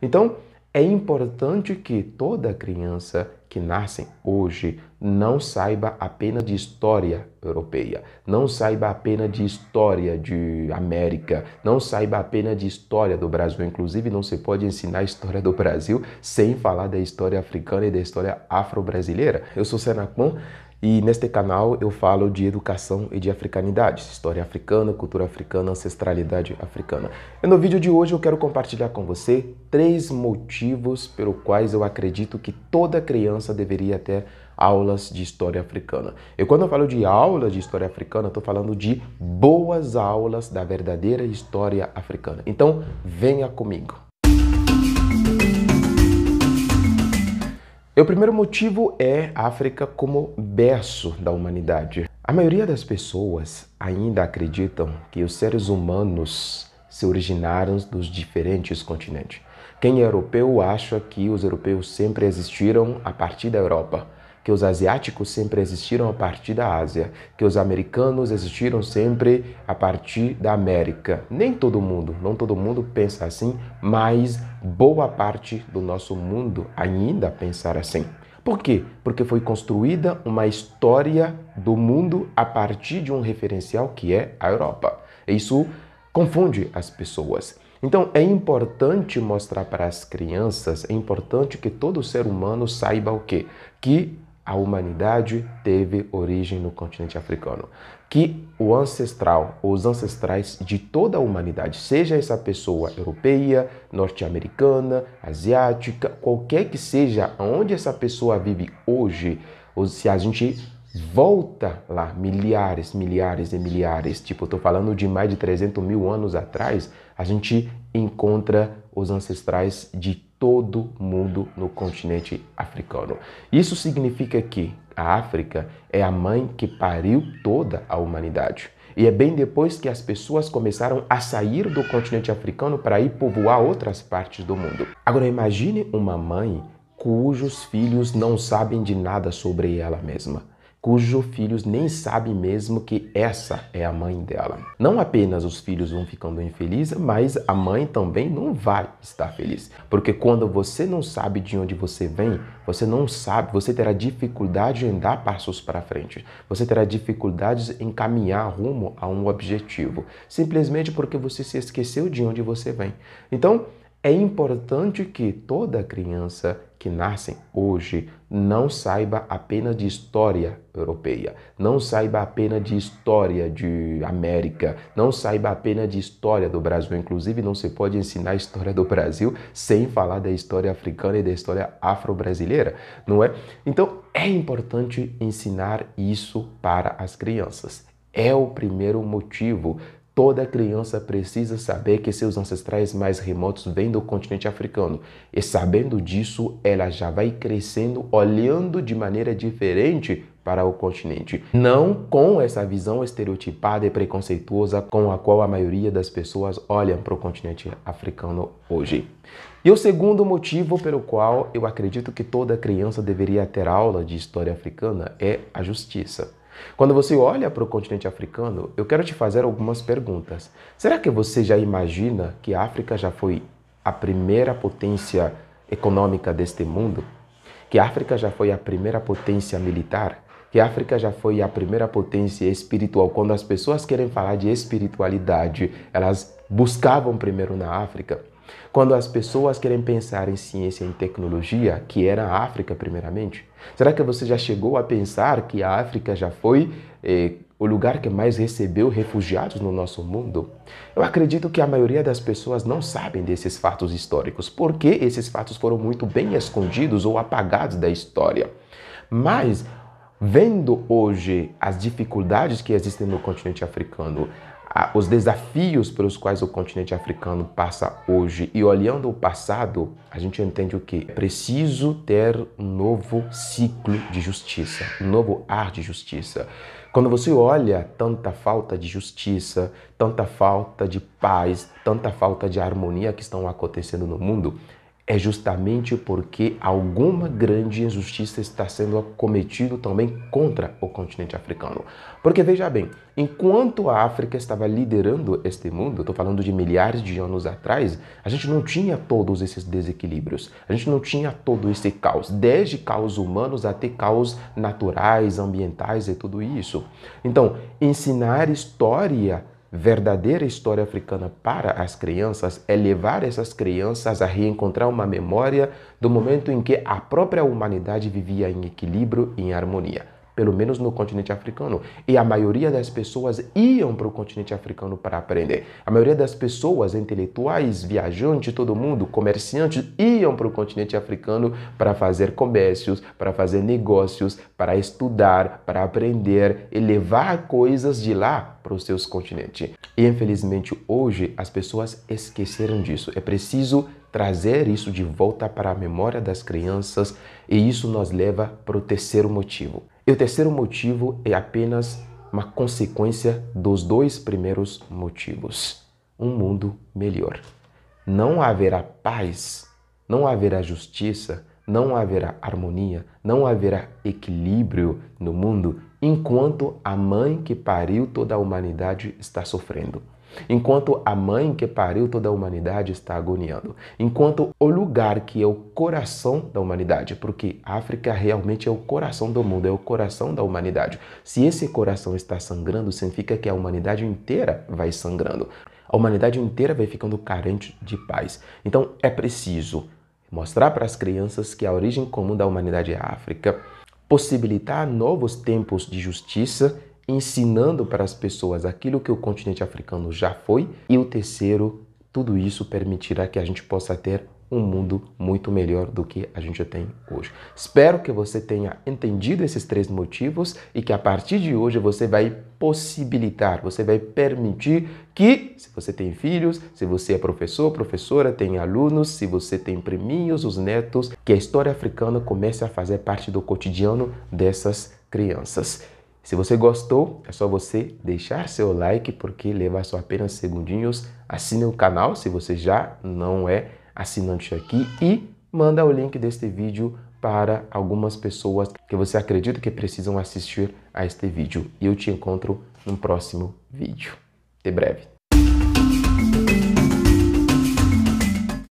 Então, é importante que toda criança que nasce hoje não saiba apenas de história europeia, não saiba apenas de história de América, não saiba apenas de história do Brasil. Inclusive, não se pode ensinar a história do Brasil sem falar da história africana e da história afro-brasileira. Eu sou Senacon e neste canal eu falo de educação e de africanidades, história africana, cultura africana, ancestralidade africana. E no vídeo de hoje eu quero compartilhar com você 3 motivos pelos quais eu acredito que toda criança deveria ter aulas de história africana. E quando eu falo de aulas de história africana, estou falando de boas aulas da verdadeira história africana. Então, venha comigo. O primeiro motivo é a África como berço da humanidade. A maioria das pessoas ainda acreditam que os seres humanos se originaram dos diferentes continentes. Quem é europeu acha que os europeus sempre existiram a partir da Europa, que os asiáticos sempre existiram a partir da Ásia, que os americanos existiram sempre a partir da América. Nem todo mundo pensa assim, mas boa parte do nosso mundo ainda pensa assim. Por quê? Porque foi construída uma história do mundo a partir de um referencial que é a Europa. Isso confunde as pessoas. Então, é importante mostrar para as crianças, é importante que todo ser humano saiba o quê? Que a humanidade teve origem no continente africano. Que o ancestral, os ancestrais de toda a humanidade, seja essa pessoa europeia, norte-americana, asiática, qualquer que seja onde essa pessoa vive hoje, ou se a gente volta lá milhares e milhares, tipo, eu tô falando de mais de 300 mil anos atrás, a gente encontra os ancestrais de todo mundo no continente africano. Isso significa que a África é a mãe que pariu toda a humanidade. E é bem depois que as pessoas começaram a sair do continente africano para ir povoar outras partes do mundo. Agora imagine uma mãe cujos filhos não sabem de nada sobre ela mesma, cujos filhos nem sabem mesmo que essa é a mãe dela. Não apenas os filhos vão ficando infelizes, mas a mãe também não vai estar feliz. Porque quando você não sabe de onde você vem, você não sabe, você terá dificuldade em dar passos para frente. Você terá dificuldades em caminhar rumo a um objetivo, simplesmente porque você se esqueceu de onde você vem. Então, é importante que toda criança que nasce hoje não saiba apenas de história europeia, não saiba apenas de história de América, não saiba apenas de história do Brasil. Inclusive, não se pode ensinar a história do Brasil sem falar da história africana e da história afro-brasileira, não é? Então, é importante ensinar isso para as crianças. É o primeiro motivo. Toda criança precisa saber que seus ancestrais mais remotos vêm do continente africano. E sabendo disso, ela já vai crescendo, olhando de maneira diferente para o continente. Não com essa visão estereotipada e preconceituosa com a qual a maioria das pessoas olham para o continente africano hoje. E o segundo motivo pelo qual eu acredito que toda criança deveria ter aula de história africana é a justiça. Quando você olha para o continente africano, eu quero te fazer algumas perguntas. Será que você já imagina que a África já foi a primeira potência econômica deste mundo? Que a África já foi a primeira potência militar? Que a África já foi a primeira potência espiritual? Quando as pessoas querem falar de espiritualidade, elas buscavam primeiro na África. Quando as pessoas querem pensar em ciência e tecnologia, que era a África primeiramente, será que você já chegou a pensar que a África já foi o lugar que mais recebeu refugiados no nosso mundo? Eu acredito que a maioria das pessoas não sabem desses fatos históricos, porque esses fatos foram muito bem escondidos ou apagados da história. Mas, vendo hoje as dificuldades que existem no continente africano, os desafios pelos quais o continente africano passa hoje e olhando o passado, a gente entende o que? É preciso ter um novo ciclo de justiça, um novo ar de justiça. Quando você olha tanta falta de justiça, tanta falta de paz, tanta falta de harmonia que estão acontecendo no mundo, é justamente porque alguma grande injustiça está sendo cometida também contra o continente africano. Porque veja bem, enquanto a África estava liderando este mundo, estou falando de milhares de anos atrás, a gente não tinha todos esses desequilíbrios, a gente não tinha todo esse caos, desde caos humanos até caos naturais, ambientais e tudo isso. Então, ensinar história, verdadeira história africana para as crianças é levar essas crianças a reencontrar uma memória do momento em que a própria humanidade vivia em equilíbrio e em harmonia, pelo menos no continente africano. E a maioria das pessoas iam para o continente africano para aprender. A maioria das pessoas, intelectuais, viajantes, todo mundo, comerciantes, iam para o continente africano para fazer comércios, para fazer negócios, para estudar, para aprender e levar coisas de lá para os seus continentes. E infelizmente hoje as pessoas esqueceram disso. É preciso trazer isso de volta para a memória das crianças e isso nos leva para o terceiro motivo. E o terceiro motivo é apenas uma consequência dos dois primeiros motivos. Um mundo melhor. Não haverá paz, não haverá justiça, não haverá harmonia, não haverá equilíbrio no mundo enquanto a mãe que pariu toda a humanidade está sofrendo. Enquanto a mãe que pariu toda a humanidade está agoniando. Enquanto o lugar que é o coração da humanidade, porque a África realmente é o coração do mundo, é o coração da humanidade. Se esse coração está sangrando, significa que a humanidade inteira vai sangrando. A humanidade inteira vai ficando carente de paz. Então é preciso mostrar para as crianças que a origem comum da humanidade é a África, possibilitar novos tempos de justiça, ensinando para as pessoas aquilo que o continente africano já foi. E o terceiro, tudo isso permitirá que a gente possa ter um mundo muito melhor do que a gente tem hoje. Espero que você tenha entendido esses três motivos e que a partir de hoje você vai possibilitar, você vai permitir que, se você tem filhos, se você é professor, professora, tem alunos, se você tem priminhos, os netos, que a história africana comece a fazer parte do cotidiano dessas crianças. Se você gostou, é só você deixar seu like, porque leva só apenas segundinhos. Assine o canal se você já não é assinante aqui e manda o link deste vídeo para algumas pessoas que você acredita que precisam assistir a este vídeo. E eu te encontro no próximo vídeo. Até breve.